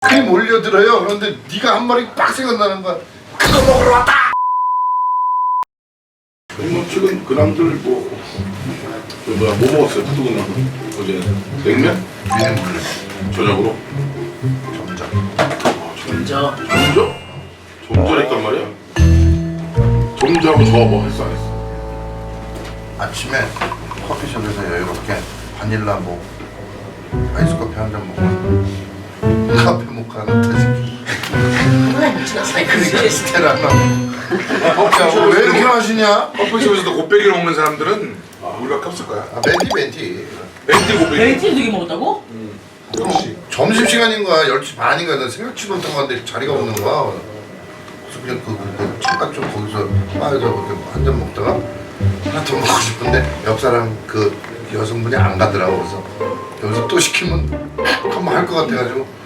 크림 올려들어요. 그런데 네가 한 마리 빡 생각나는 거야. 그거 먹으러 왔다. 뭐 최근 그람들 뭐 먹었어요? 두두근 어제 냉면? 저녁으로? 점자. 진짜 점저? 점저랬단 말이야? 점저하고 저 뭐 했어 안 했어? 아침에 커피숍에서 여유롭게 바닐라 뭐 아이스커피 한 잔 먹고 카페 모카는 터지기. 그러니까 스테라나. 왜 이렇게 마시냐? 커피숍에서도 곱빼기를 먹는 사람들은 우리가 값을 거야. 아, 멘티. 멘티 곱빼기. 베이티를 되게 먹었다고? 역시. 점심시간인 거야. 10시 반인가. 나 생각지도 못한 건데 자리가 없는 거야. 그래서 그냥 그 잠깐 좀 거기서 바에서 그렇게 한 잔 먹다가 하나 더 먹고 싶은데 옆 사람 그 여성분이 안 가더라고. 그래서 여기서 또 시키면 한번 할 것 같아가지고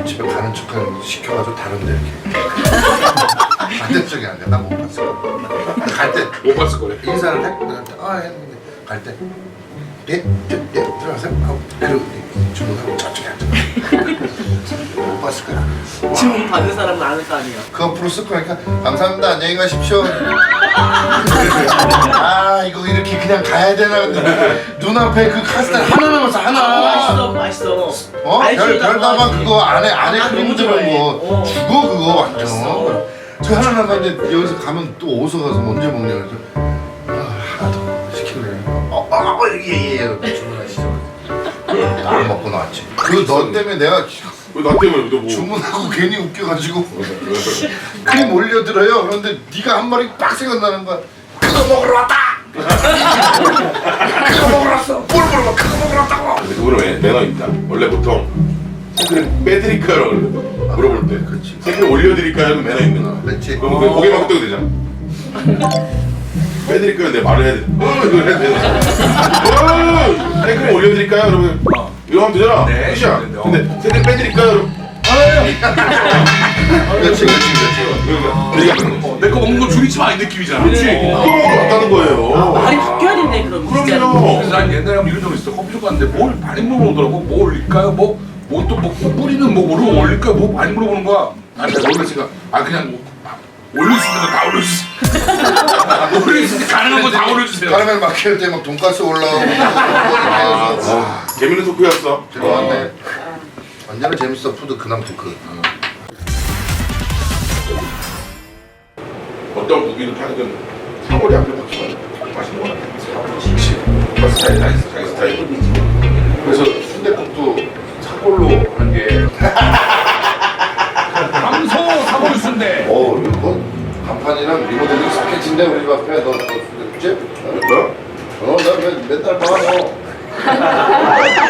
집에 가는 척하고 시켜가지고 다른데 이렇게 반대쪽이 안 돼. 나 못 봤어. 갈 때 못 봤을 거래. 인사를 해? 했는데 갈 때 예? 들어가세요? 하고 그리고 주문하고 저쪽에 앉아. 못 봤을 거야. 주문 받는 사람은 아는 거 아니야. 그 앞으로 쓸 거니까 감사합니다. 안녕히 가십시오. 아 이거 이렇게 그냥 가야 되나 근데 눈앞에 그 카스텔 하나 남았어 하나. 맛있어. 어? 별다방 그거 안에 아, 크림 너무 들어간 좋아해. 거 죽어 그거 완전. 맛있어. 저 하나 남았는데 여기서 가면 또 어디서 가서 먼저 먹냐 그래서 하나 더 시킬래. 예예 이렇게 주문하시죠. 안 먹고 나왔지. 그 너 때문에 내가 왜 나 때문에 너 뭐? 주문하고 괜히 웃겨가지고 크림 올려들어요. 그런데 네가 한 마리 빡 생각나는 거야. 그거 먹으러 왔다. 그거 먹으러 왔어. 뭘 먹으러 와? 그거 먹으러 왔다고. 근데 그거는 왜 매너 있다. 원래 보통 생크림 빼드릴까요? 물어볼 때. 그렇지. 생크림 올려드릴까요? 매너 있는 거. 그렇지. 그럼 고개만 끄덕 되잖아. 빼드릴까요? 내 말을 해야 돼. 이거 해야 돼. 생크림 올려드릴까요? 그러면 이거 하면 되잖아. 네. 끝이야. 근데, 근데 생크림 빼드릴까요? 그럼 그렇지. 그러니까 내 거 먹는 거 줄이지 마 이 느낌이잖아. 그렇지. 그거 먹으러 왔다는 거예요. 말이 바뀌어야 된대 그럼. 그럼요. 그래서 난 옛날에 한번 이런 적 있어. 커피숍 갔는데 뭘 많이 물어보더라고. 뭐 올릴까요? 뭐 또 뭐 뿌리는 뭐로 올릴까요? 뭐 많이 물어보는 거야. 아니 내가 놀랐으니까 그냥 뭐 올릴 수 있는 거 다 올려주세요. 올릴 수 있는 가능한 거 다 올려주세요. 카라멜 마키아토 때막 돈가스 올라오고 재밌는 토크였어. 들어왔네. 언제나 재밌어 푸드 근황 토크. 어떤 무기를 타든 사골이 앞에 붙이면 맛있는 거 같아. 스타일 다 있어. 자기 스타일. 그래서 순댓국도 사골로 하는 게 강소 사골 순대. 이거 간판이랑 리모델링 스케치인데 우리 앞에 너 그치? 뭐야? 나 맨날 봐 너.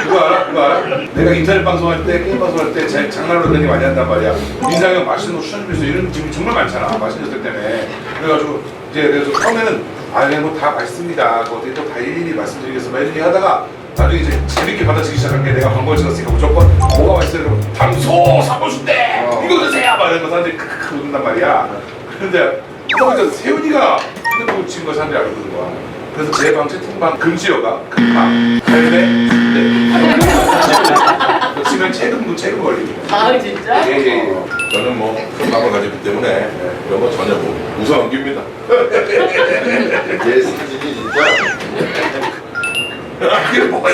그거 알아? 내가 인터넷 방송할 때, 게임 방송할 때 장난으로 그런 게 많이 한단 말이야. 민상이 형 맛있는 거 추천해서 이런 집이 정말 많잖아. 맛있는 것들 때문에. 그래가지고 이제 그래서 처음에는 그냥 뭐 다 맛있습니다. 그거 어떻게 또 다 일일이 말씀드리겠습니다. 이렇게 하다가 나중에 이제 재밌게 받아치기 시작한 게 내가 광고를 찍었으니까 무조건 뭐가 맛있어요? 그러면 당소 사보순대 이거 드세요! 막 이러면서 사람들이 크크크 웃는단 말이야. 그런데 그러니까 세훈이가 핸드폰 찍은 거 사람들이 알고 있는 거야. 그래서 제 방 채팅방 금지어가 금방 할배 순대 치면 책임 걸립니다. 아 진짜? 예. 저는 뭐 큰 마음을 가졌기 때문에 이런 거 전혀 뭐 우선 넘깁니다. 얘 사진이 진짜 이게 뭐야?